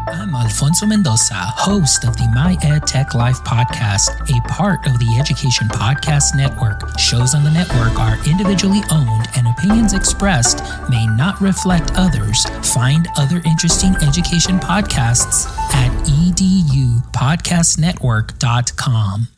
I'm Alfonso Mendoza, host of the My Ed Tech Life podcast, a part of the Education Podcast Network. Shows on the network are individually owned and opinions expressed may not reflect others. Find other interesting education podcasts at edupodcastnetwork.com.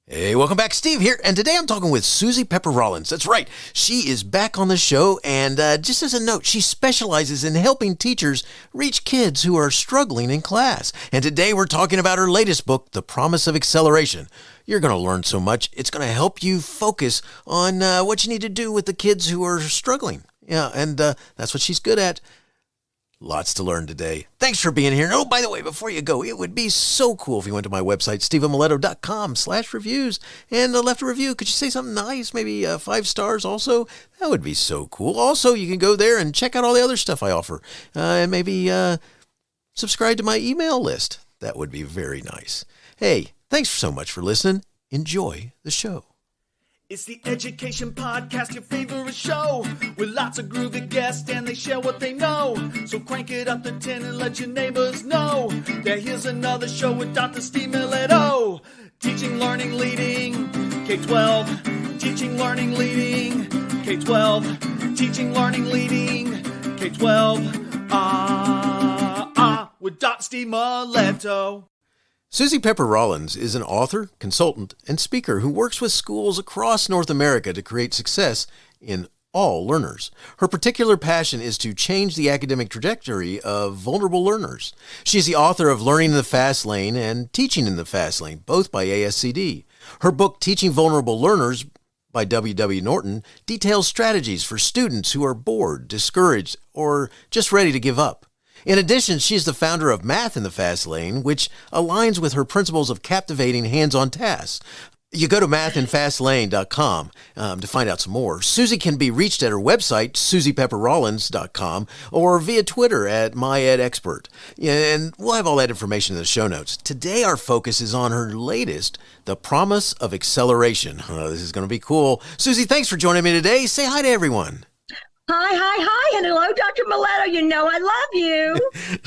Hey, welcome back. Steve here, and today I'm talking with Suzy Pepper Rollins. That's right. She is back on the show, and just as a note, she specializes in helping teachers reach kids who are struggling in class. And today we're talking about her latest book, The Promise of Acceleration. You're going to learn so much. It's going to help you focus on what you need to do with the kids who are struggling. Yeah, and that's what she's good at. Lots to learn today. Thanks for being here. Oh, by the way, before you go, it would be so cool if you went to my website, stephenmiletto.com/reviews, and left a review. Could you say something nice? Maybe 5 stars also? That would be so cool. Also, you can go there and check out all the other stuff I offer. And maybe subscribe to my email list. That would be very nice. Hey, thanks so much for listening. Enjoy the show. It's the Education Podcast, your favorite show, with lots of groovy guests and they share what they know. So crank it up to 10 and let your neighbors know that here's another show with Dr. Steve Miletto. Teaching, learning, leading, K-12. Teaching, learning, leading, K-12. Teaching, learning, leading, K-12. With Dr. Steve Miletto. Suzy Pepper Rollins is an author, consultant, and speaker who works with schools across North America to create success in all learners. Her particular passion is to change the academic trajectory of vulnerable learners. She is the author of Learning in the Fast Lane and Teaching in the Fast Lane, both by ASCD. Her book, Teaching Vulnerable Learners, by W.W. Norton, details strategies for students who are bored, discouraged, or just ready to give up. In addition, she is the founder of Math in the Fast Lane, which aligns with her principles of captivating hands-on tasks. You go to mathinfastlane.com to find out some more. Suzy can be reached at her website, suzypepperrollins.com, or via Twitter at myedexpert. And we'll have all that information in the show notes. Today, our focus is on her latest, The Promise of Acceleration. This is going to be cool. Suzy, thanks for joining me today. Say hi to everyone. Hi, and hello, Dr. Miletto. You know I love you.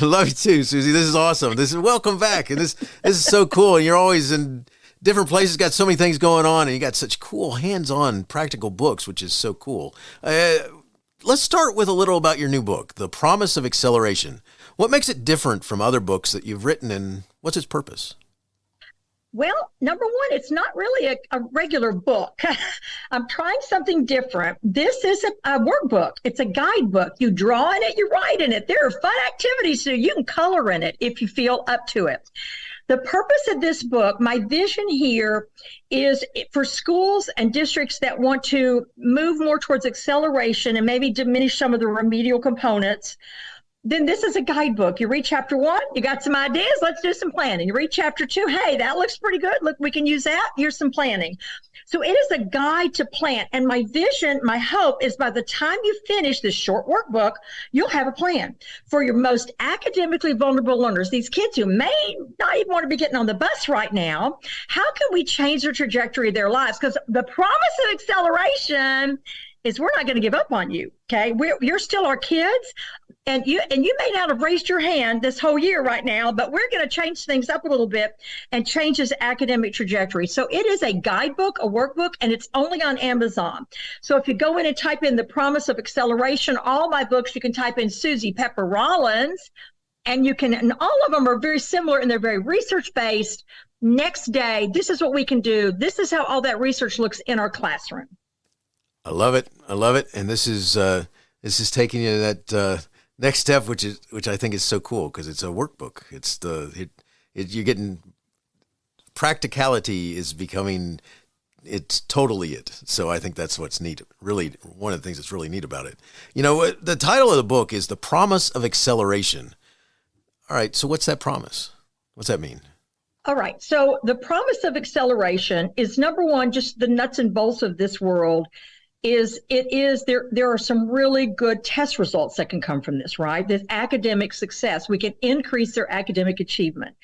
Love you too, Suzy. This is awesome. This is welcome back, and this is so cool. And you're always in different places, got so many things going on, and you got such cool hands-on practical books, which is so cool. Let's start with a little about your new book, The Promise of Acceleration. What makes it different from other books that you've written, and what's its purpose? Well, number one, it's not really a regular book. I'm trying something different. This is a workbook. It's a guidebook. You draw in it, you write in it. There are fun activities, so you can color in it if you feel up to it. The purpose of this book, my vision here, is for schools and districts that want to move more towards acceleration and maybe diminish some of the remedial components. Then this is a guidebook. You read chapter 1, you got some ideas, let's do some planning. You read chapter 2, hey, that looks pretty good. Look, we can use that. Here's some planning. So it is a guide to plan. And my vision, my hope is by the time you finish this short workbook, you'll have a plan for your most academically vulnerable learners, these kids who may not even want to be getting on the bus right now. How can we change the trajectory of their lives? Because the promise of acceleration is we're not going to give up on you, okay? You're still our kids. And you may not have raised your hand this whole year right now, but we're going to change things up a little bit and change this academic trajectory. So it is a guidebook, a workbook, and it's only on Amazon. So if you go in and type in The Promise of Acceleration, all my books, you can type in Suzy Pepper Rollins, and all of them are very similar and they're very research-based. Next day, this is what we can do. This is how all that research looks in our classroom. I love it. And this is taking you to that next step, which I think is so cool because it's a workbook. You're getting practicality is becoming, it's totally it. So I think that's what's neat. Really, one of the things that's really neat about it. You know, the title of the book is The Promise of Acceleration. All right. So what's that promise? What's that mean? All right. So the promise of acceleration is, number one, just the nuts and bolts of this world. There are some really good test results that can come from this, right? This academic success, we can increase their academic achievement.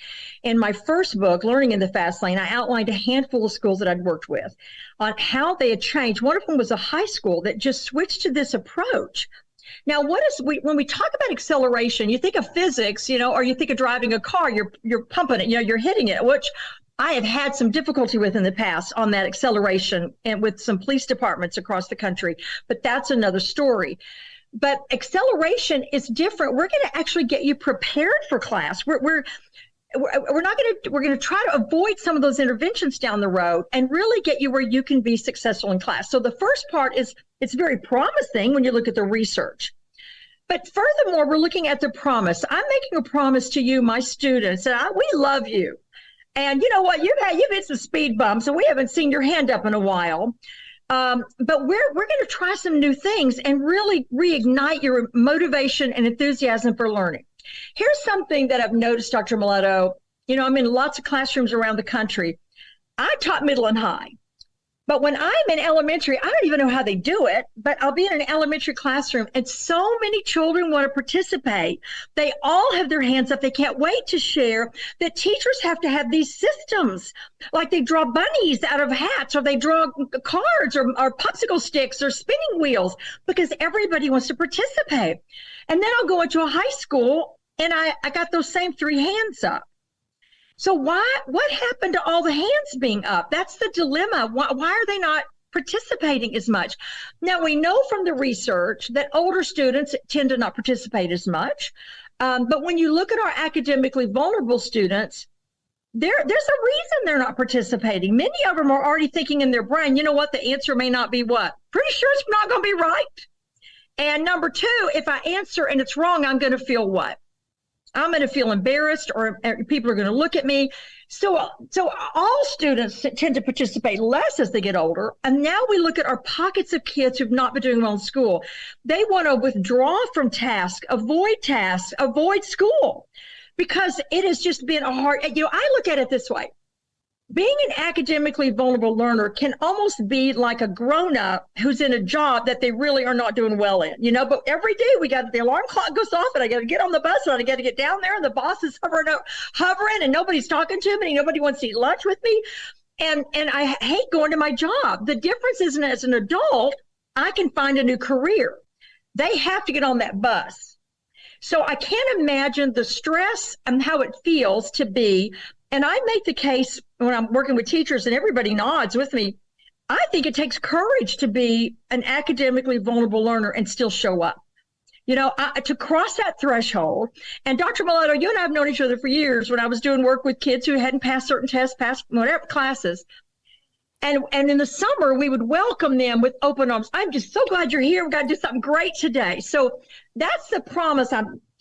In my first book, Learning in the Fast Lane, I outlined a handful of schools that I'd worked with on how they had changed. One of them was a high school that just switched to this approach. Now, when we talk about acceleration, you think of physics, or you think of driving a car, you're pumping it, you're hitting it, which I have had some difficulty with in the past on that acceleration and with some police departments across the country, but that's another story. But acceleration is different. We're going to actually get you prepared for class. We're going to try to avoid some of those interventions down the road and really get you where you can be successful in class. So the first part is, it's very promising when you look at the research. But furthermore, we're looking at the promise. I'm making a promise to you, my students, and we love you. And you know what? You've hit some speed bumps, and we haven't seen your hand up in a while. But we're going to try some new things and really reignite your motivation and enthusiasm for learning. Here's something that I've noticed, Dr. Mileto. I'm in lots of classrooms around the country. I taught middle and high. But when I'm in elementary, I don't even know how they do it, but I'll be in an elementary classroom and so many children want to participate. They all have their hands up. They can't wait to share. The teachers have to have these systems, like they draw bunnies out of hats, or they draw cards or popsicle sticks or spinning wheels, because everybody wants to participate. And then I'll go into a high school and I got those same 3 hands up. So what happened to all the hands being up? That's the dilemma. Why are they not participating as much? Now, we know from the research that older students tend to not participate as much. But when you look at our academically vulnerable students, there's a reason they're not participating. Many of them are already thinking in their brain, you know what, the answer may not be what? Pretty sure it's not going to be right. And number 2, if I answer and it's wrong, I'm going to feel what? I'm going to feel embarrassed, or people are going to look at me. So all students tend to participate less as they get older. And now we look at our pockets of kids who've not been doing well in school. They want to withdraw from tasks, avoid school, because it has just been a hard, I look at it this way. Being an academically vulnerable learner can almost be like a grown-up who's in a job that they really are not doing well in, but every day the alarm clock goes off and I got to get on the bus and I got to get down there and the boss is hovering and nobody's talking to me. Nobody wants to eat lunch with me. And I hate going to my job. The difference is, as an adult, I can find a new career. They have to get on that bus. So I can't imagine the stress and how it feels to be. And I make the case when I'm working with teachers, and everybody nods with me, I think it takes courage to be an academically vulnerable learner and still show up. To cross that threshold. And Dr. Mileto, you and I have known each other for years when I was doing work with kids who hadn't passed certain tests, passed whatever classes. And in the summer, we would welcome them with open arms. I'm just so glad you're here. We've got to do something great today. So that's the promise.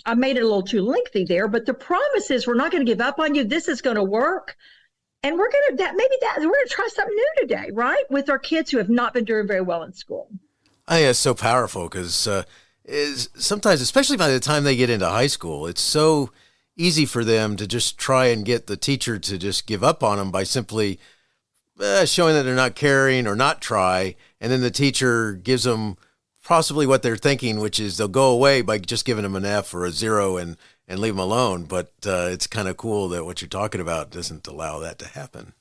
I made it a little too lengthy there, but the promise is we're not going to give up on you. This is going to work. And we're going to try something new today, right? With our kids who have not been doing very well in school. Oh, yeah, it's so powerful because sometimes, especially by the time they get into high school, it's so easy for them to just try and get the teacher to just give up on them by simply showing that they're not caring or not try. And then the teacher gives them possibly what they're thinking, which is they'll go away by just giving them an F or a 0 and leave them alone. But it's kind of cool that what you're talking about doesn't allow that to happen.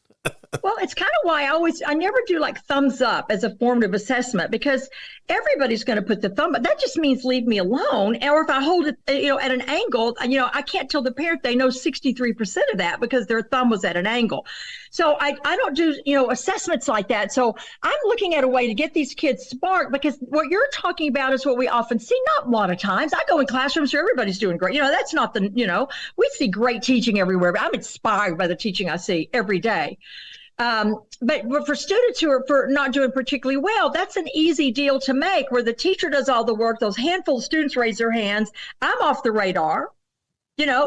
Well, it's kind of why I never do like thumbs up as a formative assessment, because everybody's going to put the thumb up. That just means leave me alone. Or if I hold it, at an angle, I can't tell the parent they know 63% of that because their thumb was at an angle. So I don't do, assessments like that. So I'm looking at a way to get these kids sparked, because what you're talking about is what we often see, not a lot of times. I go in classrooms where everybody's doing great. That's not we see great teaching everywhere, but I'm inspired by the teaching I see every day. But for students who are not doing particularly well, that's an easy deal to make, where the teacher does all the work. Those handful of students raise their hands. I'm off the radar,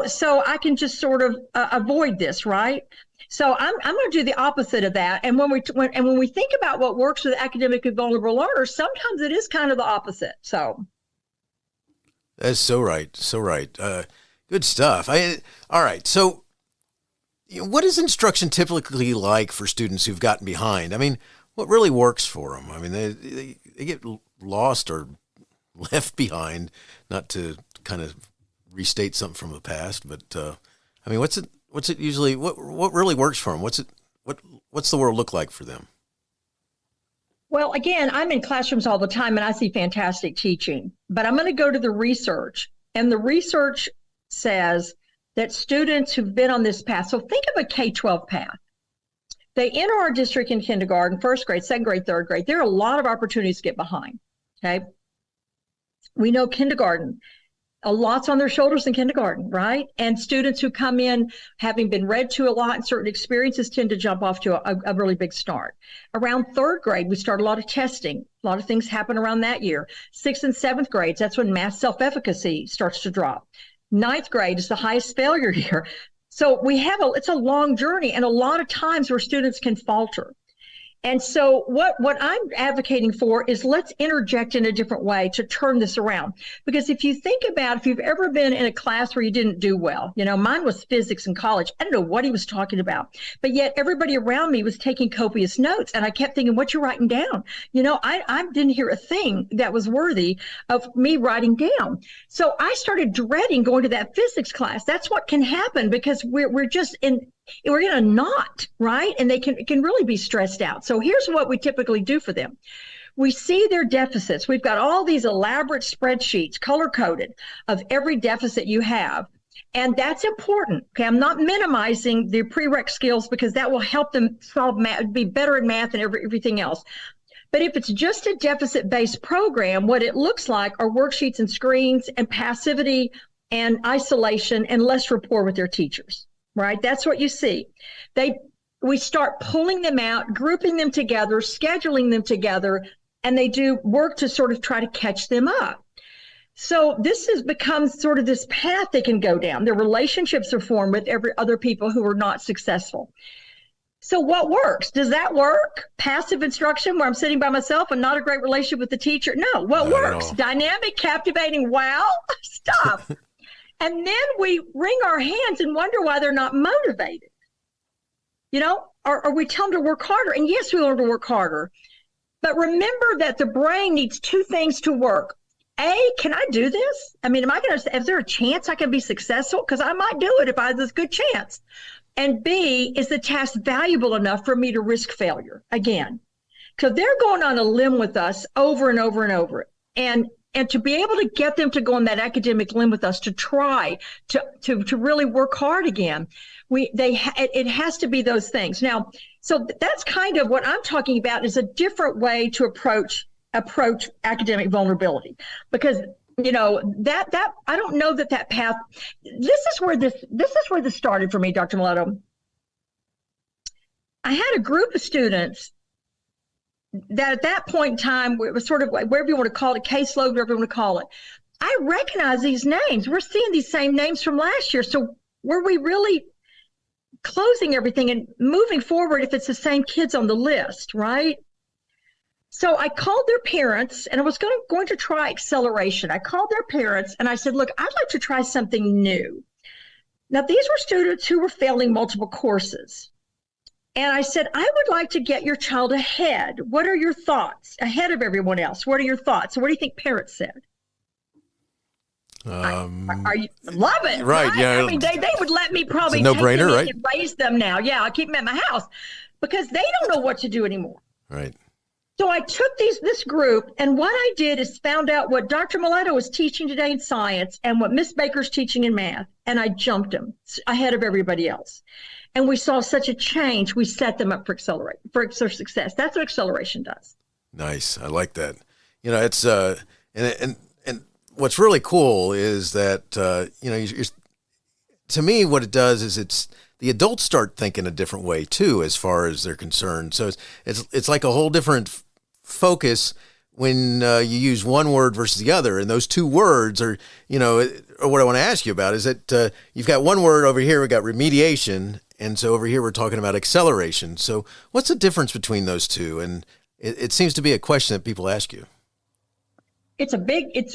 so I can just sort of avoid this, right? So I'm going to do the opposite of that. And when we think about what works with academically vulnerable learners, sometimes it is kind of the opposite. So that's so right. So right. Good stuff. All right. So what is instruction typically like for students who've gotten behind? I mean, what really works for them? I mean, they get lost or left behind, not to kind of restate something from the past, but I mean, what's it usually, what really works for them? What's the world look like for them? Well, again, I'm in classrooms all the time and I see fantastic teaching, but I'm going to go to the research. And the research says that students who've been on this path, so think of a K-12 path. They enter our district in kindergarten, first grade, second grade, third grade. There are a lot of opportunities to get behind, okay? We know kindergarten, a lot's on their shoulders in kindergarten, right? And students who come in having been read to a lot and certain experiences tend to jump off to a really big start. Around third grade, we start a lot of testing. A lot of things happen around that year. Sixth and seventh grades, that's when math self-efficacy starts to drop. Ninth grade is the highest failure year. So it's a long journey and a lot of times where students can falter. And so what I'm advocating for is let's interject in a different way to turn this around. Because if you think about, if you've ever been in a class where you didn't do well, mine was physics in college. I don't know what he was talking about, but yet everybody around me was taking copious notes. And I kept thinking, what you writing down? I didn't hear a thing that was worthy of me writing down. So I started dreading going to that physics class. That's what can happen because we're in a knot, right? And they can really be stressed out. So here's what we typically do for them. We see their deficits. We've got all these elaborate spreadsheets, color-coded, of every deficit you have. And that's important. Okay, I'm not minimizing the prereq skills because that will help them solve math, be better in math and everything else. But if it's just a deficit-based program, what it looks like are worksheets and screens and passivity and isolation and less rapport with their teachers. Right? That's what you see. We start pulling them out, grouping them together, scheduling them together, and they do work to sort of try to catch them up. So this has become sort of this path they can go down. Their relationships are formed with every other people who are not successful. So what works? Does that work? Passive instruction where I'm sitting by myself and not a great relationship with the teacher? No. What works? Dynamic, captivating, wow stuff. And then we wring our hands and wonder why they're not motivated. Or we tell them to work harder. And yes, we want them to work harder. But remember that the brain needs two things to work. A, can I do this? Is there a chance I can be successful? Because I might do it if I have this good chance. And B, is the task valuable enough for me to risk failure again? Because they're going on a limb with us over and over and over. And to be able to get them to go on that academic limb with us, to try to really work hard again, it has to be those things. Now, so that's kind of what I'm talking about is a different way to approach academic vulnerability, because that I don't know that path. This is where this started for me, Dr. Mileto. I had a group of students that at that point in time, it was sort of like, whatever you want to call it, caseload, whatever you want to call it. I recognize these names. We're seeing these same names from last year. So were we really closing everything and moving forward if it's the same kids on the list, right? So I called their parents and I was going to try acceleration. I called their parents and I said, look, I'd like to try something new. Now, these were students who were failing multiple courses. And I said, I would like to get your child ahead. What are your thoughts? Ahead of everyone else. What are your thoughts? So what do you think parents said? Love it. Right. Yeah. They would let me probably it's a no-brainer, right? And raise them now. Yeah, I'll keep them at my house because they don't know what to do anymore. Right. So I took this group, and what I did is found out what Dr. Mileto was teaching today in science and what Miss Baker's teaching in math, and I jumped them ahead of everybody else. And we saw such a change. We set them up for success. That's what acceleration does. Nice. I like that. It's and what's really cool is that to me, what it does is it's the adults start thinking a different way too, as far as they're concerned. So it's like a whole different focus when you use one word versus the other, and those two words are, or what I want to ask you about is that you've got one word over here, we got remediation. And so over here, we're talking about acceleration. So what's the difference between those two? And it seems to be a question that people ask you. It's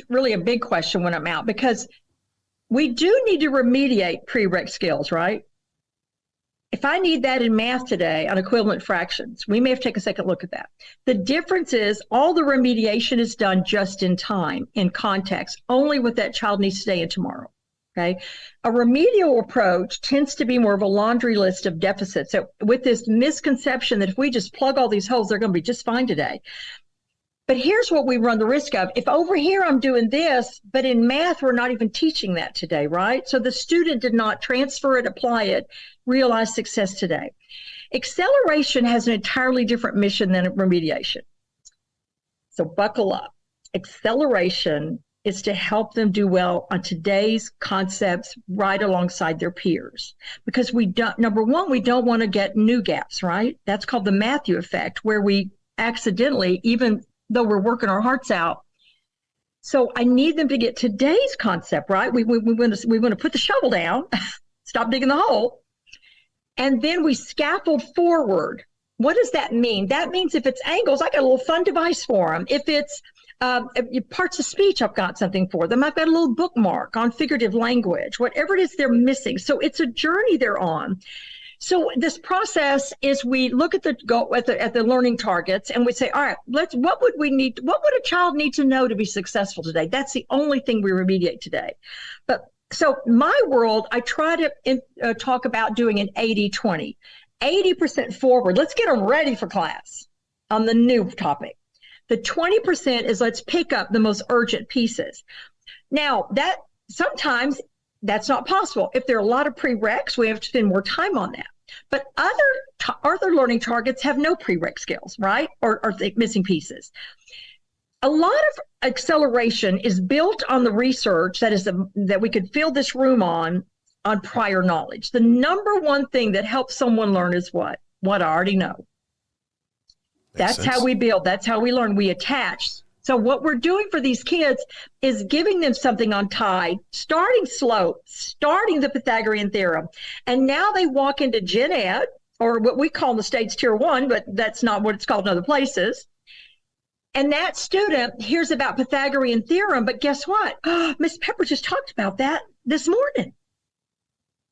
really a big question when I'm out, because we do need to remediate prereq skills, right? If I need that in math today on equivalent fractions, we may have to take a second look at that. The difference is all the remediation is done just in time, in context, only what that child needs today and tomorrow. Okay. A remedial approach tends to be more of a laundry list of deficits. So with this misconception that if we just plug all these holes, they're going to be just fine today. But here's what we run the risk of. If over here I'm doing this, but in math, we're not even teaching that today, right? So the student did not transfer it, apply it, realize success today. Acceleration has an entirely different mission than remediation. So buckle up. Acceleration is to help them do well on today's concepts right alongside their peers. Because number one, we don't want to get new gaps, right? That's called the Matthew effect, where we accidentally, even though we're working our hearts out. So I need them to get today's concept, right? We want to put the shovel down, stop digging the hole, and then we scaffold forward. What does that mean? That means if it's angles, I got a little fun device for them. If it's parts of speech, I've got something for them. I've got a little bookmark on figurative language, whatever it is they're missing. So it's a journey they're on. So this process is we look at the learning targets and we say, all right, what would a child need to know to be successful today? That's the only thing we remediate today. But so my world, I try to talk about doing an 80-20, 80% forward. Let's get them ready for class on the new topic. The 20% is let's pick up the most urgent pieces. Now that sometimes that's not possible. If there are a lot of prereqs, we have to spend more time on that. But other learning targets have no prereq skills, right? Or missing pieces. A lot of acceleration is built on the research that we could fill this room on prior knowledge. The number one thing that helps someone learn is what? What I already know. That's how we build. That's how we learn. We attach. So what we're doing for these kids is giving them something on tide, starting slow, starting the Pythagorean theorem. And now they walk into Gen Ed, or what we call the state's Tier 1, but that's not what it's called in other places. And that student hears about Pythagorean theorem, but guess what? Miss Pepper just talked about that this morning.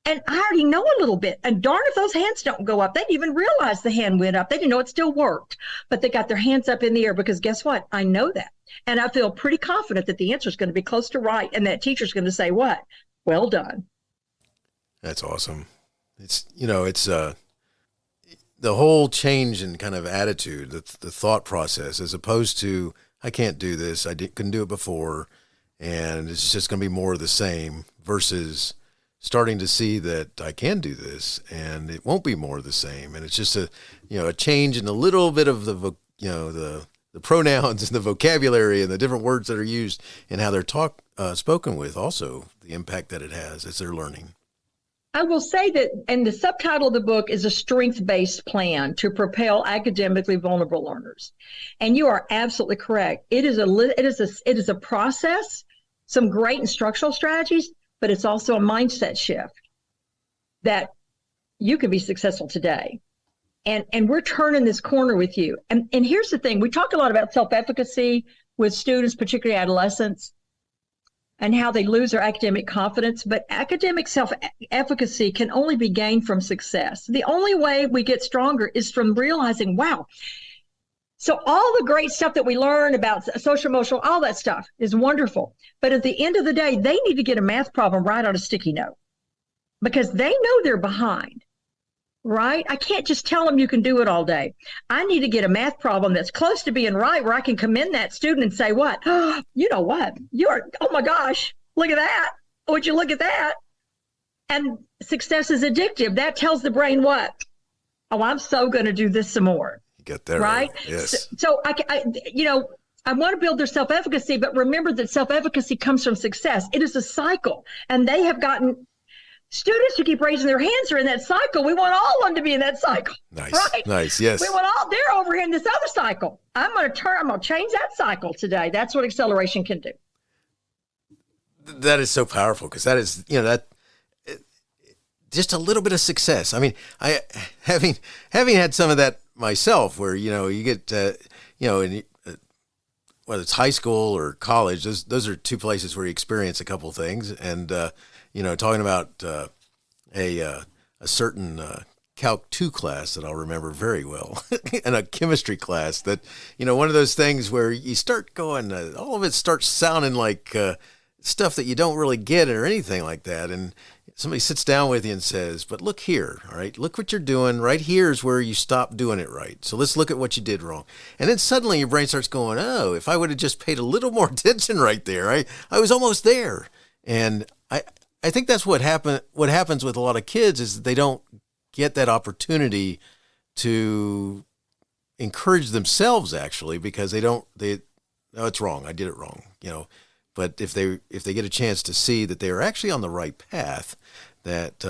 And I already know a little bit. And darn if those hands don't go up. They didn't even realize the hand went up. They didn't know it still worked. But they got their hands up in the air because guess what? I know that. And I feel pretty confident that the answer is going to be close to right. And that teacher's going to say what? Well done. That's awesome. It's the whole change in kind of attitude, the thought process, as opposed to, I can't do this. Couldn't do it before. And it's just going to be more of the same versus starting to see that I can do this and it won't be more of the same. And it's just a change in a little bit of the pronouns and the vocabulary and the different words that are used and how they're spoken with, also the impact that it has as they're learning. I will say that, and the subtitle of the book is a strength-based plan to propel academically vulnerable learners. And you are absolutely correct. It is a process, some great instructional strategies, but it's also a mindset shift that you can be successful today. And we're turning this corner with you. And here's the thing. We talk a lot about self-efficacy with students, particularly adolescents, and how they lose their academic confidence. But academic self-efficacy can only be gained from success. The only way we get stronger is from realizing, wow, so all the great stuff that we learn about social emotional, all that stuff is wonderful. But at the end of the day, they need to get a math problem right on a sticky note because they know they're behind, right? I can't just tell them you can do it all day. I need to get a math problem that's close to being right where I can commend that student and say, what? Oh, you know what? Oh my gosh, look at that. Would you look at that? And success is addictive. That tells the brain what? Oh, I'm so going to do this some more. Get there. Right? Yes. So I want to build their self-efficacy, but remember that self-efficacy comes from success. It is a cycle. And they have gotten students who keep raising their hands are in that cycle. We want all of them to be in that cycle. Nice. Right? Nice. Yes. We want they're over here in this other cycle. I'm going to change that cycle today. That's what acceleration can do. That is so powerful because that is, just a little bit of success. I mean, having had some of that myself where, you get, whether it's high school or college, those are two places where you experience a couple things. And, talking about a certain Calc 2 class that I'll remember very well and a chemistry class that, one of those things where you start going, all of it starts sounding like, stuff that you don't really get or anything like that. And somebody sits down with you and says, but look here, all right, look what you're doing. Right here is where you stopped doing it right. So let's look at what you did wrong. And then suddenly your brain starts going, oh, if I would have just paid a little more attention right there, I was almost there. And I think that's what happens with a lot of kids is they don't get that opportunity to encourage themselves actually, because no, it's wrong. I did it wrong, But if they get a chance to see that they are actually on the right path, that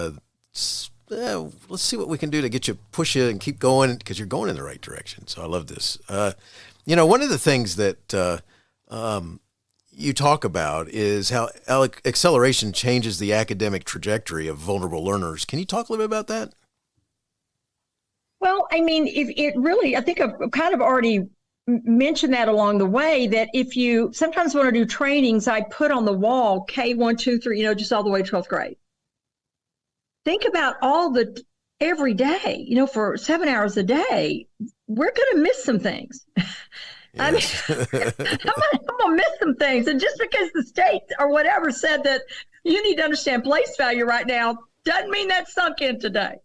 let's see what we can do to get you, push you and keep going, because you're going in the right direction. So I love this. One of the things that you talk about is how acceleration changes the academic trajectory of vulnerable learners. Can you talk a little bit about that? Well, I mean, I think I've kind of already mentioned that along the way, that if you sometimes want to do trainings, I put on the wall K1, 2, 3, just all the way to 12th grade. Think about every day, for 7 hours a day, we're going to miss some things. Yes. I mean, I'm going to miss some things. And just because the state or whatever said that you need to understand place value right now, doesn't mean that's sunk in today.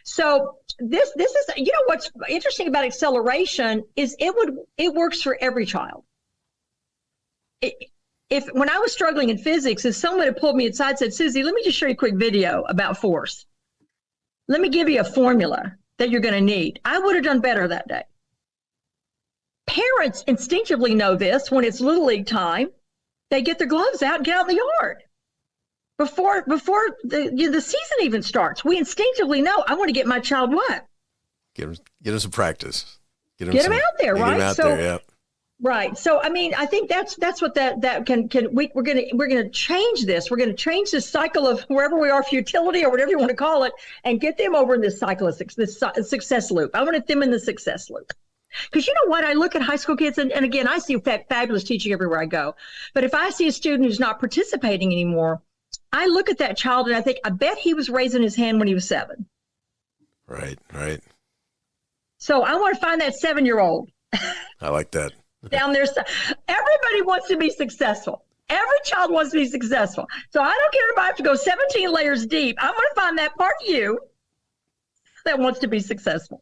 So this is, what's interesting about acceleration is it works for every child. When I was struggling in physics, if someone had pulled me aside and said, Suzy, let me just show you a quick video about force. Let me give you a formula that you're going to need. I would have done better that day. Parents instinctively know this when it's Little League time. They get their gloves out and get out in the yard. Before the season even starts, we instinctively know I want to get my child what? Get him some practice. Get him out there, right? Get him out there, yeah. Right. So I mean, I think that's what that can we're gonna change this. We're gonna change this cycle of wherever we are, futility or whatever you want to call it, and get them over in this cycle of this success loop. I want to get them in the success loop. Because you know what? I look at high school kids, and again, I see fabulous teaching everywhere I go. But if I see a student who's not participating anymore, I look at that child and I think, I bet he was raising his hand when he was 7. Right. So I want to find that 7-year-old. I like that. Down there. Everybody wants to be successful. Every child wants to be successful. So I don't care if I have to go 17 layers deep. I'm going to find that part of you that wants to be successful.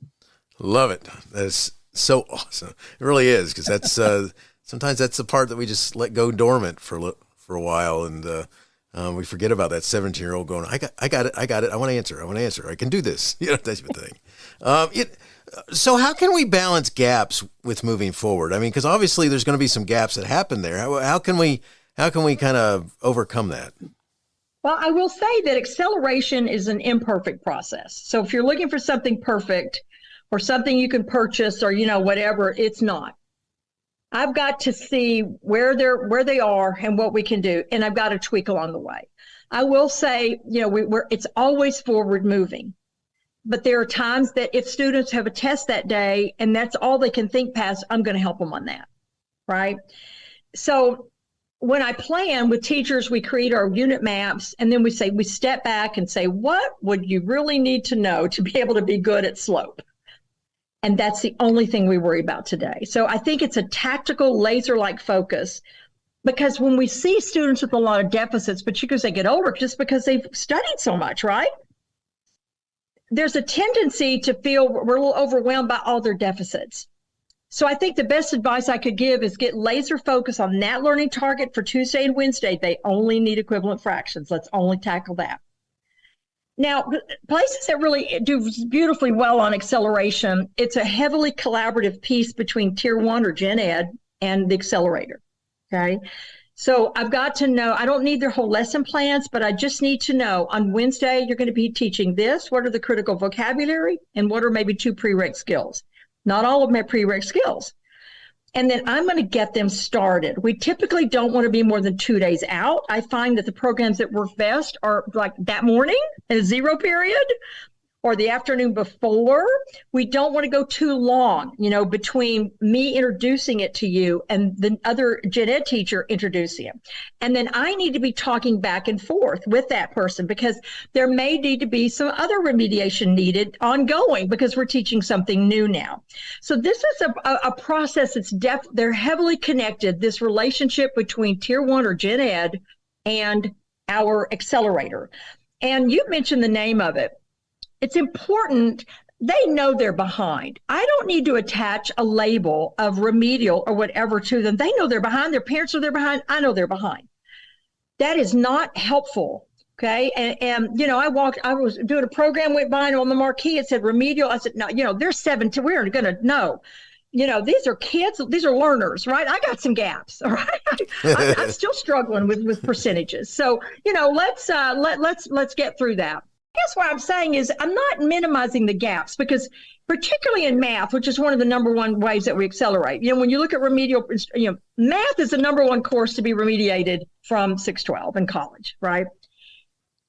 Love it. That's so awesome. It really is, because that's sometimes that's the part that we just let go dormant for a while, and we forget about that 17-year-old going, I got it. I want to answer. I can do this. That type of thing. So how can we balance gaps with moving forward? I mean, because obviously there's going to be some gaps that happen there. How can we kind of overcome that? Well, I will say that acceleration is an imperfect process. So if you're looking for something perfect or something you can purchase or, whatever, it's not. I've got to see where they are and what we can do. And I've got to tweak along the way. I will say, it's always forward moving. But there are times that if students have a test that day and that's all they can think past, I'm going to help them on that. Right. So when I plan with teachers, we create our unit maps, and then we step back and say, what would you really need to know to be able to be good at slope? And that's the only thing we worry about today. So I think it's a tactical, laser-like focus, because when we see students with a lot of deficits, particularly as they get older, just because they've studied so much, right? There's a tendency to feel we're a little overwhelmed by all their deficits. So I think the best advice I could give is get laser focus on that learning target for Tuesday and Wednesday. They only need equivalent fractions. Let's only tackle that. Now, places that really do beautifully well on acceleration, it's a heavily collaborative piece between Tier 1 or Gen Ed and the accelerator, okay? So I've got to know, I don't need their whole lesson plans, but I just need to know on Wednesday, you're going to be teaching this. What are the critical vocabulary and what are maybe 2 prereq skills? Not all of them have prereq skills. And then I'm going to get them started. We typically don't want to be more than 2 days out. I find that the programs that work best are like that morning in a 0 period, or the afternoon before. We don't want to go too long, between me introducing it to you and the other gen ed teacher introducing it. And then I need to be talking back and forth with that person, because there may need to be some other remediation needed ongoing, because we're teaching something new now. So this is a process that's they're heavily connected, this relationship between Tier 1 or gen ed and our accelerator. And you mentioned the name of it. It's important. They know they're behind. I don't need to attach a label of remedial or whatever to them. They know they're behind. Their parents are they're behind. I know they're behind. That is not helpful. Okay. And I was doing a program, went by, and on the marquee, it said remedial. I said, no, they're 17. We're going to know. These are kids, these are learners, right? I got some gaps, all right? I'm still struggling with percentages. So, let's get through that. I guess what I'm saying is I'm not minimizing the gaps, because particularly in math, which is one of the number one ways that we accelerate. When you look at remedial, math is the number one course to be remediated from 612 in college, right?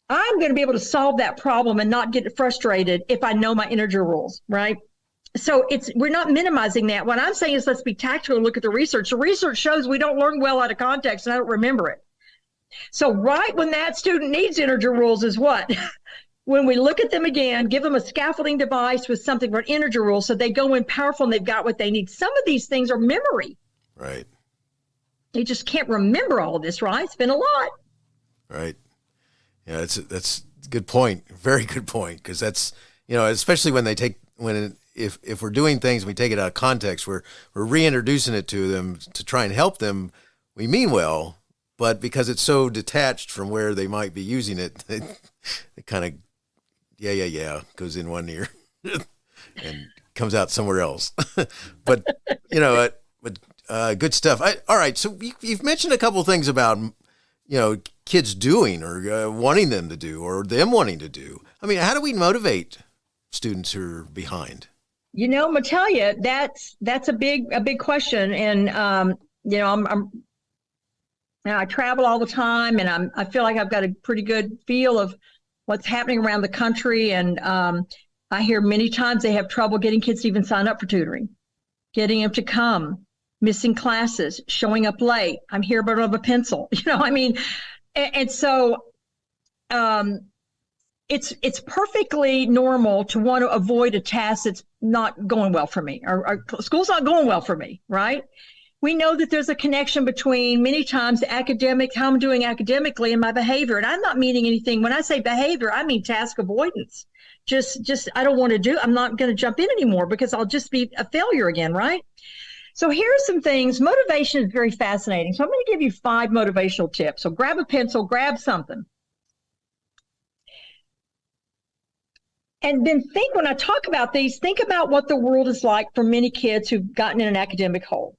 I'm going to be able to solve that problem and not get frustrated if I know my integer rules, right? So we're not minimizing that. What I'm saying is let's be tactical and look at the research. The research shows we don't learn well out of context, and I don't remember it. So right when that student needs integer rules is what? When we look at them again, give them a scaffolding device with something for an integer rule, so they go in powerful and they've got what they need. Some of these things are memory. Right. You just can't remember all of this, right? It's been a lot. Right. Yeah, that's a good point. Very good point. Because that's, especially if we're doing things, we take it out of context, we're reintroducing it to them to try and help them. We mean well, but because it's so detached from where they might be using it, it kind of, goes in one ear and comes out somewhere else. But, good stuff. All right. So you've mentioned a couple of things about, kids doing or wanting them to do, or them wanting to do. I mean, how do we motivate students who are behind? I'm gonna tell you that's a big question, and I travel all the time, and I feel like I've got a pretty good feel of what's happening around the country, and I hear many times they have trouble getting kids to even sign up for tutoring, getting them to come, missing classes, showing up late. I'm here but of a pencil, and so it's perfectly normal to want to avoid a task that's not going well for me, or school's not going well for me, right? We know that there's a connection between many times how I'm doing academically and my behavior. And I'm not meaning anything. When I say behavior, I mean task avoidance. Just I don't want to do, I'm not going to jump in anymore because I'll just be a failure again, right? So here are some things. Motivation is very fascinating. So I'm going to give you 5 motivational tips. So grab a pencil, grab something. And then when I talk about these, think about what the world is like for many kids who've gotten in an academic hole.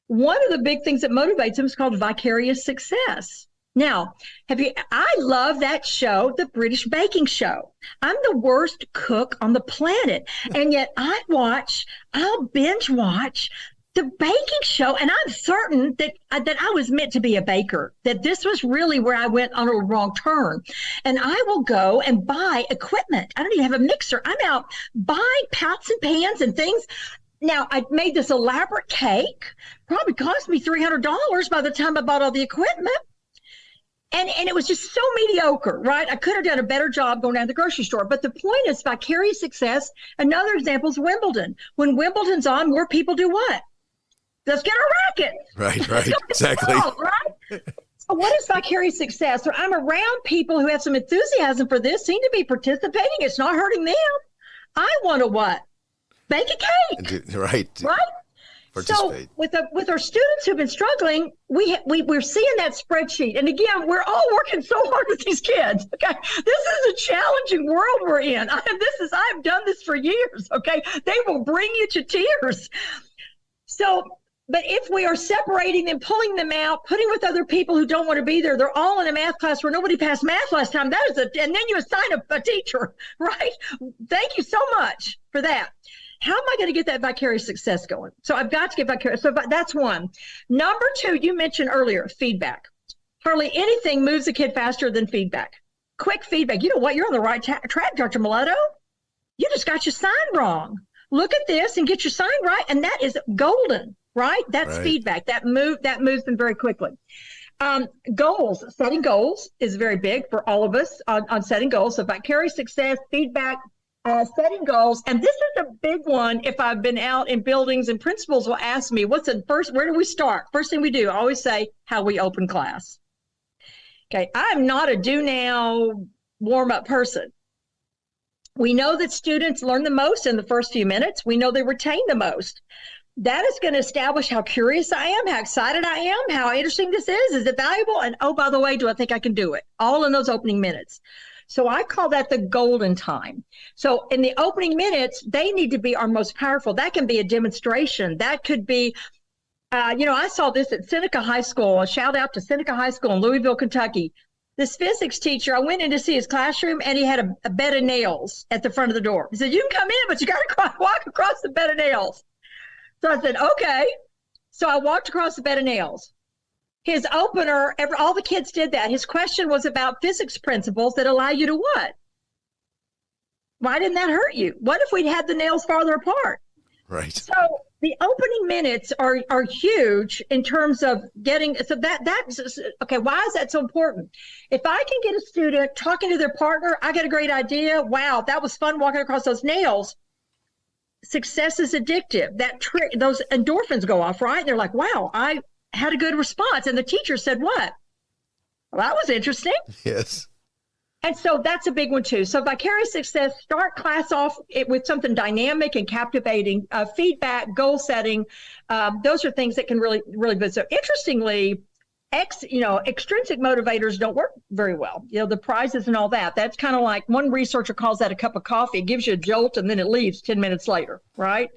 One of the big things that motivates them is called vicarious success. Now, I love that show, the British Baking Show. I'm the worst cook on the planet. And yet I'll binge watch the baking show. And I'm certain that I was meant to be a baker, that this was really where I went on a wrong turn. And I will go and buy equipment. I don't even have a mixer. I'm out buying pots and pans and things. Now, I made this elaborate cake, probably cost me $300 by the time I bought all the equipment. And it was just so mediocre, right? I could have done a better job going down to the grocery store. But the point is vicarious success. Another example is Wimbledon. When Wimbledon's on, more people do what? Let's get our racket. Right, exactly. Ball, right? So what is vicarious success? So I'm around people who have some enthusiasm for this, seem to be participating. It's not hurting them. I want to what? Bake a cake. Right. Participate. So with our students who've been struggling, we're seeing that spreadsheet. And again, we're all working so hard with these kids. Okay. This is a challenging world we're in. I've done this for years. Okay. They will bring you to tears. So, but if we are separating them, pulling them out, putting with other people who don't want to be there, they're all in a math class where nobody passed math last time. And then you assign a teacher, right? Thank you so much for that. How am I going to get that vicarious success going? So I've got to get vicarious. So that's one. Number 2, you mentioned earlier, feedback. Hardly anything moves a kid faster than feedback. Quick feedback. You know what? You're on the right track, Dr. Mileto. you just got your sign wrong. Look at this and get your sign right. And that is golden, right? That's feedback. That moves them very quickly. Goals, setting goals is very big for all of us on setting goals. So vicarious success, feedback, setting goals. And this is a big one. If I've been out in buildings and principals will ask me, where do we start? First thing we do, I always say how we open class. Okay. I'm not a do now warm up person. We know that students learn the most in the first few minutes. We know they retain the most. That is going to establish how curious I am, how excited I am, how interesting this is. Is it valuable? And oh, by the way, do I think I can do it? All in those opening minutes. So I call that the golden time. So in the opening minutes, they need to be our most powerful. That can be a demonstration. That could be, I saw this at Seneca High School. A shout out to Seneca High School in Louisville, Kentucky. This physics teacher, I went in to see his classroom, and he had a bed of nails at the front of the door. He said, you can come in, but you got to walk across the bed of nails. So I said, okay. So I walked across the bed of nails. His opener, all the kids did that. His question was about physics principles that allow you to what? Why didn't that hurt you? What if we'd had the nails farther apart? Right. So the opening minutes are huge in terms of getting, so that's, okay, why is that so important? If I can get a student talking to their partner, I got a great idea. Wow, that was fun walking across those nails. Success is addictive. Those endorphins go off, right? And they're like, wow, I had a good response. And the teacher said, what? Well, that was interesting. Yes. And so that's a big one too. So vicarious success, start class off with something dynamic and captivating, feedback, goal setting. Those are things that can really, really be. So interestingly, extrinsic motivators don't work very well. The prizes and all that. That's kind of like one researcher calls that a cup of coffee. It gives you a jolt and then it leaves 10 minutes later, right?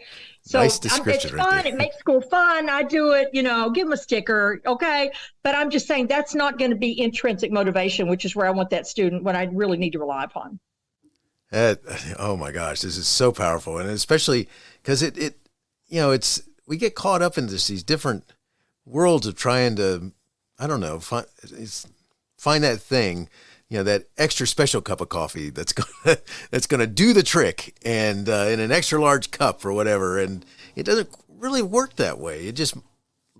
So nice description. It's fun. It makes school fun. I do it, give them a sticker. Okay. But I'm just saying that's not going to be intrinsic motivation, which is where I want that student when I really need to rely upon. Oh my gosh, this is so powerful. And especially because we get caught up in these different worlds of trying to, I don't know, find that thing, that extra special cup of coffee that's gonna do the trick, and in an extra large cup or whatever. And it doesn't really work that way. It just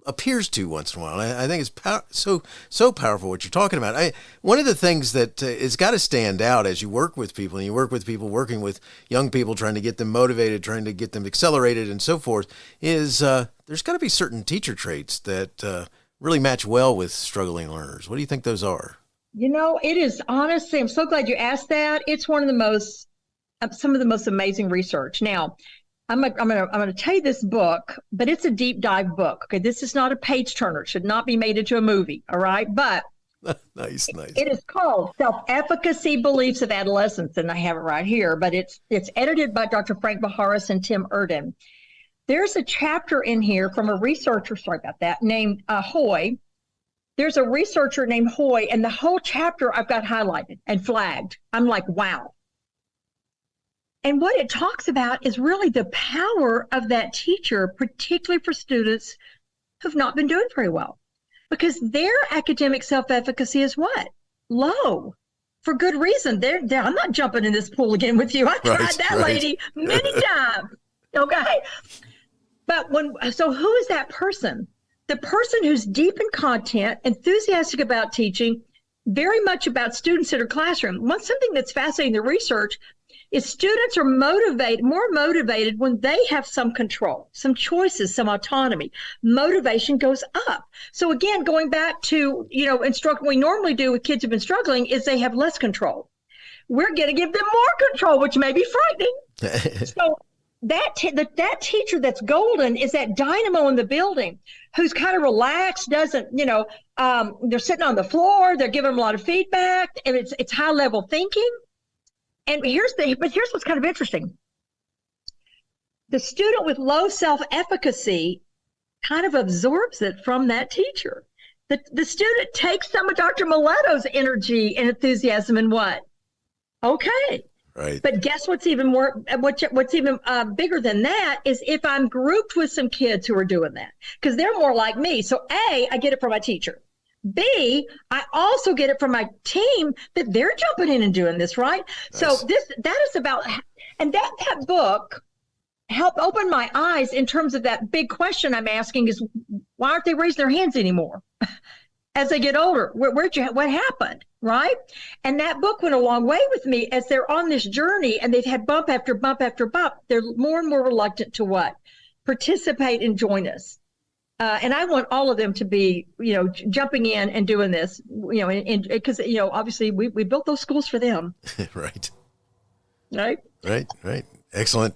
appears to once in a while. I think it's so powerful what you're talking about. One of the things that has got to stand out as you work with people, and you work with people working with young people, trying to get them motivated, trying to get them accelerated, and so forth, is there's got to be certain teacher traits that really match well with struggling learners. What do you think those are? It is honestly, I'm so glad you asked that. It's one of some of the most amazing research. Now, I'm going to tell you this book, but it's a deep dive book. Okay. This is not a page turner. It should not be made into a movie. All right. But nice. It is called Self-Efficacy Beliefs of Adolescence. And I have it right here, but it's edited by Dr. Frank Baharis and Tim Erden. There's a chapter in here from a researcher, named Hoy. There's a researcher named Hoy, and the whole chapter I've got highlighted and flagged. I'm like, wow. And what it talks about is really the power of that teacher, particularly for students who've not been doing very well, because their academic self-efficacy is what? Low. For good reason. I'm not jumping in this pool again with you. I tried that lady many times. Okay. But so who is that person? The person who's deep in content, enthusiastic about teaching, very much about student centered classroom. Something that's fascinating in the research is students are more motivated when they have some control, some choices, some autonomy. Motivation goes up. So again, going back to, instruct we normally do with kids who've been struggling is they have less control. We're going to give them more control, which may be frightening. So that teacher that's golden is that dynamo in the building who's kind of relaxed, doesn't, they're sitting on the floor, they're giving them a lot of feedback, and it's high level thinking. And here's what's kind of interesting. The student with low self-efficacy kind of absorbs it from that teacher. The student takes some of Dr. Miletto's energy and enthusiasm and what? Okay. Right. But guess what's even more, what's even bigger than that is if I'm grouped with some kids who are doing that, because they're more like me. So A, I get it from my teacher. B, I also get it from my team that they're jumping in and doing this, right? Nice. So that is about And that book helped open my eyes in terms of that big question I'm asking is, why aren't they raising their hands anymore as they get older? What happened, right? And that book went a long way with me as they're on this journey and they've had bump after bump after bump. They're more and more reluctant to what? Participate and join us. And I want all of them to be, jumping in and doing this, because, obviously we built those schools for them. Right. Right. Excellent.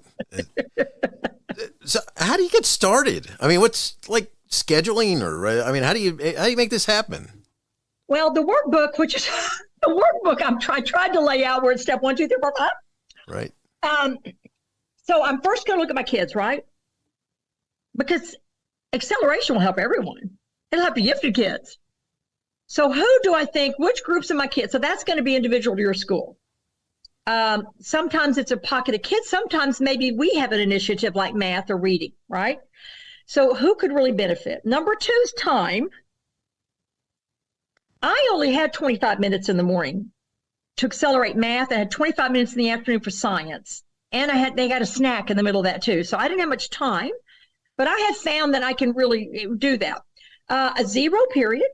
So how do you get started? I mean, what's like scheduling how do you make this happen? Well, the workbook, which is the workbook I tried to lay out where it's step 1, 2, 3, 4, 5. Right. So I'm first going to look at my kids, right? Because acceleration will help everyone. It'll help the gifted kids. So who do I think, which groups of my kids? So that's going to be individual to your school. Sometimes it's a pocket of kids. Sometimes maybe we have an initiative like math or reading, right? So who could really benefit? Number 2 is time. I only had 25 minutes in the morning to accelerate math. I had 25 minutes in the afternoon for science. And they got a snack in the middle of that too. So I didn't have much time, but I have found that I can really do that. A 0 period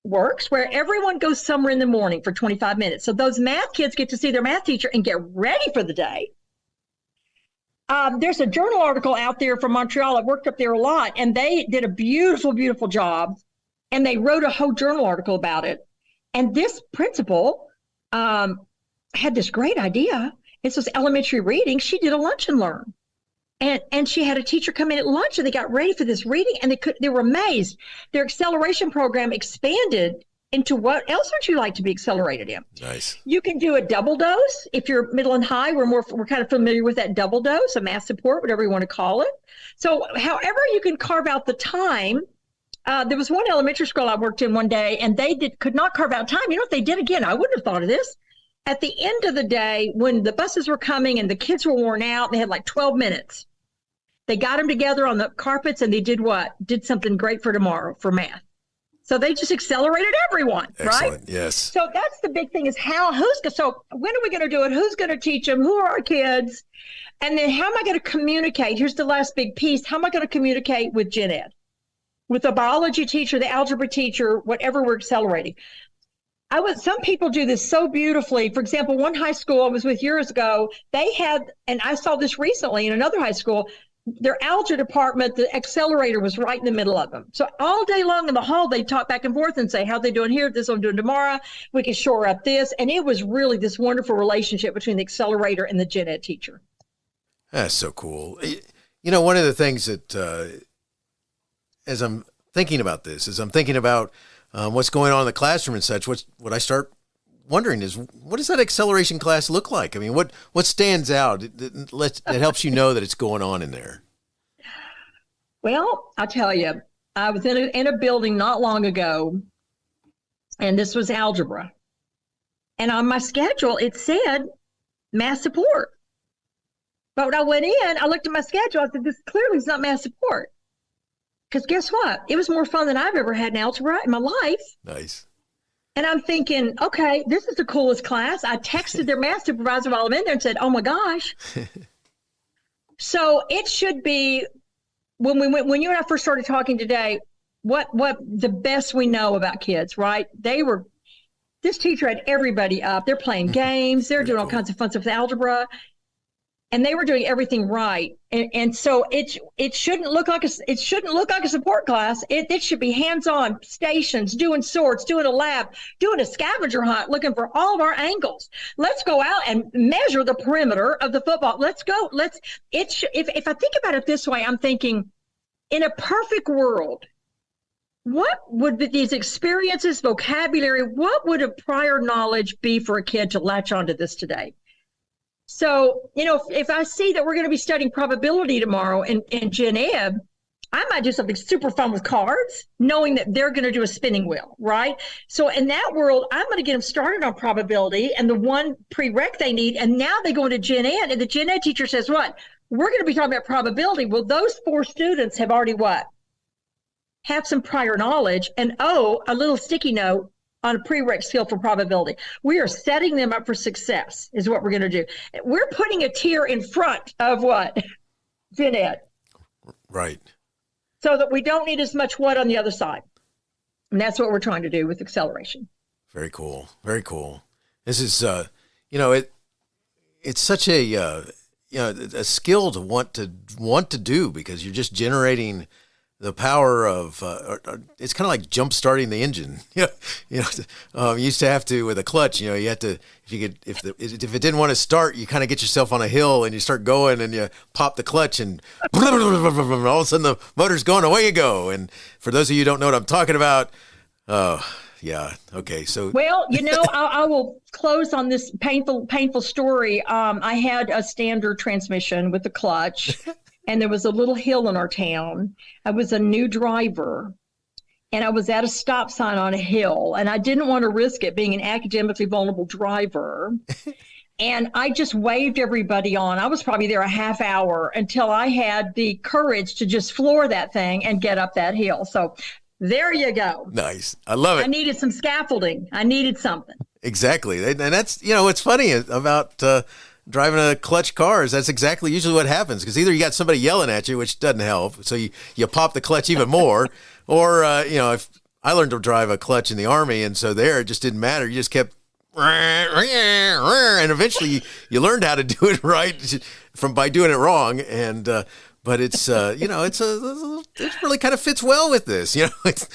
works where everyone goes somewhere in the morning for 25 minutes. So those math kids get to see their math teacher and get ready for the day. There's a journal article out there from Montreal. I worked up there a lot, and they did a beautiful, beautiful job. And they wrote a whole journal article about it. And this principal had this great idea. This was elementary reading. She did a lunch and learn. And she had a teacher come in at lunch and they got ready for this reading and they were amazed. Their acceleration program expanded into what else would you like to be accelerated in? Nice. You can do a double dose. If you're middle and high, we're kind of familiar with that double dose, a math support, whatever you want to call it. So however you can carve out the time. There was one elementary school I worked in one day and they could not carve out time. You know what they did again? I wouldn't have thought of this. At the end of the day, when the buses were coming and the kids were worn out, they had like 12 minutes. They got them together on the carpets and they did what? Did something great for tomorrow for math. So they just accelerated everyone, Excellent. Right? Yes. So that's the big thing is so when are we going to do it? Who's going to teach them? Who are our kids? And then how am I going to communicate? Here's the last big piece. How am I going to communicate with gen ed? With the biology teacher, the algebra teacher, whatever we're accelerating. Some people do this so beautifully. For example, one high school I was with years ago, they had, and I saw this recently in another high school, their algebra department, the accelerator was right in the middle of them. So all day long in the hall, they talk back and forth and say, how they doing here? This I'm doing tomorrow. We can shore up this. And it was really this wonderful relationship between the accelerator and the gen ed teacher. That's so cool. You know, one of the things that, as I'm thinking about this, as I'm thinking about what's going on in the classroom and such, what I start wondering is, what does that acceleration class look like? I mean, what stands out that helps you know that it's going on in there? Well, I'll tell you, I was in a building not long ago, and this was algebra. And on my schedule, it said math support. But when I went in, I looked at my schedule, I said, this clearly is not math support. Because guess what? It was more fun than I've ever had in algebra in my life. Nice. And I'm thinking, okay, this is the coolest class. I texted their math supervisor while I'm in there and said, oh my gosh. So it should be, when you and I first started talking today, what the best we know about kids, right? This teacher had everybody up. They're playing games. They're doing all kinds of fun stuff with algebra. And they were doing everything right. And so it shouldn't look like a support class. It should be hands-on, stations, doing sorts, doing a lab, doing a scavenger hunt, looking for all of our angles. Let's go out and measure the perimeter of the football. Let's go. If I think about it this way, I'm thinking, in a perfect world, what would these experiences, vocabulary, what would a prior knowledge be for a kid to latch onto this today? So, if I see that we're going to be studying probability tomorrow in Gen Ed, I might do something super fun with cards, knowing that they're going to do a spinning wheel, right? So in that world, I'm going to get them started on probability and the one prereq they need. And now they go into Gen Ed, and the Gen Ed teacher says, what? We're going to be talking about probability. Well, those 4 students have already what? Have some prior knowledge. And a little sticky note. on a prereq skill for probability. We are setting them up for success is what we're going to do. We're putting a tier in front of what? Gen Ed. Right. So that we don't need as much what on the other side. And that's what we're trying to do with acceleration. Very cool. Very cool. This is, it's such a skill to want to do, because you're just generating the power of, it's kind of like jump starting the engine. You used to have to, with a clutch, you had to, if it didn't want to start, you kind of get yourself on a hill and you start going and you pop the clutch and all of a sudden the motor's going, away you go. And for those of you who don't know what I'm talking about, yeah. Okay. So, well, I will close on this painful story. I had a standard transmission with a clutch, and there was a little hill in our town. I was a new driver, and I was at a stop sign on a hill, and I didn't want to risk it being an academically vulnerable driver. And I just waved everybody on. I was probably there a half hour until I had the courage to just floor that thing and get up that hill. So there you go. Nice. I love it. I needed some scaffolding. I needed something. Exactly. And that's, what's funny about driving a clutch car is that's exactly usually what happens, because either you got somebody yelling at you, which doesn't help, so you pop the clutch even more, or, if I learned to drive a clutch in the Army, and so there it just didn't matter. You just kept, and eventually you learned how to do it right by doing it wrong. And, but it's, it really kind of fits well with this,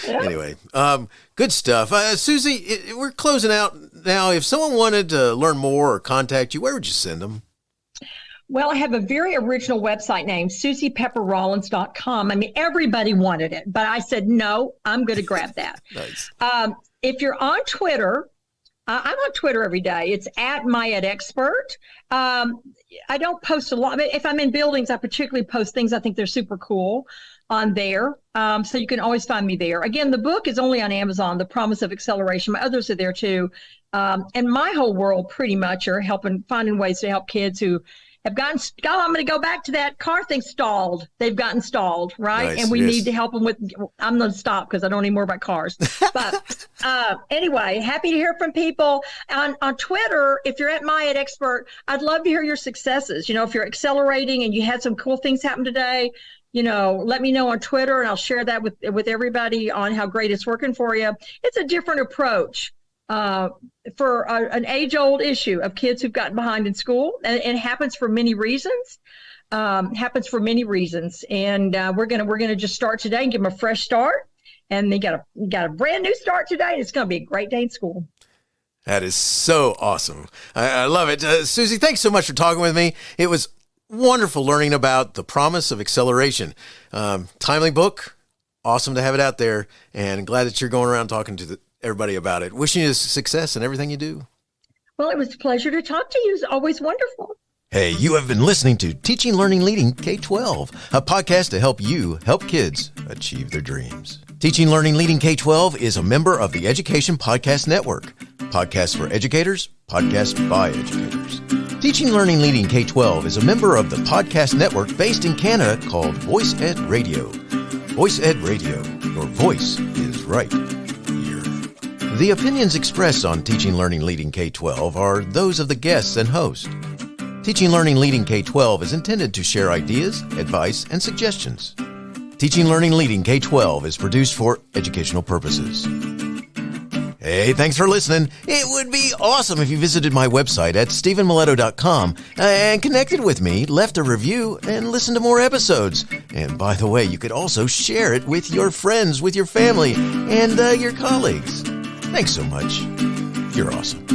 Anyway, good stuff. Suzy, we're closing out now. If someone wanted to learn more or contact you, where would you send them? Well, I have a very original website name, SuzyPepperRollins.com. I mean, everybody wanted it, but I said, no, I'm going to grab that. Nice. If you're on Twitter, I'm on Twitter every day. It's @MyEdExpert. I don't post a lot. If I'm in buildings, I particularly post things I think they're super cool on there. So you can always find me there. Again, the book is only on Amazon, The Promise of Acceleration. My others are there too. And my whole world pretty much are finding ways to help kids who have gotten, I'm going to go back to that car thing stalled. They've gotten stalled, right? Nice, and we need to help them with, I'm going to stop because I don't need more about cars. But anyway, happy to hear from people. On Twitter, if you're at MyEdExpert, I'd love to hear your successes. If you're accelerating and you had some cool things happen today, let me know on Twitter, and I'll share that with everybody on how great it's working for you. It's a different approach for an age-old issue of kids who've gotten behind in school, and it happens for many reasons. And we're gonna just start today and give them a fresh start, and they got a brand new start today, and it's gonna be a great day in school. That is so awesome. I love it. Suzy, thanks so much for talking with me. It was wonderful learning about The Promise of Acceleration. Timely book. Awesome to have it out there, and glad that you're going around talking to everybody about it. Wishing you success in everything you do. Well, it was a pleasure to talk to you. It's always wonderful. Hey, you have been listening to Teaching, Learning, Leading K-12, a podcast to help you help kids achieve their dreams. Teaching, Learning, Leading K-12 is a member of the Education Podcast Network. Podcasts for educators, podcasts by educators. Teaching, Learning, Leading K-12 is a member of the podcast network based in Canada called Voice Ed Radio. Voice Ed Radio, your voice is right here. The opinions expressed on Teaching, Learning, Leading K-12 are those of the guests and host. Teaching, Learning, Leading K-12 is intended to share ideas, advice, and suggestions. Teaching, Learning, Leading K-12 is produced for educational purposes. Hey, thanks for listening. It would be awesome if you visited my website at stephenmiletto.com and connected with me, left a review, and listened to more episodes. And by the way, you could also share it with your friends, with your family, and your colleagues. Thanks so much. You're awesome.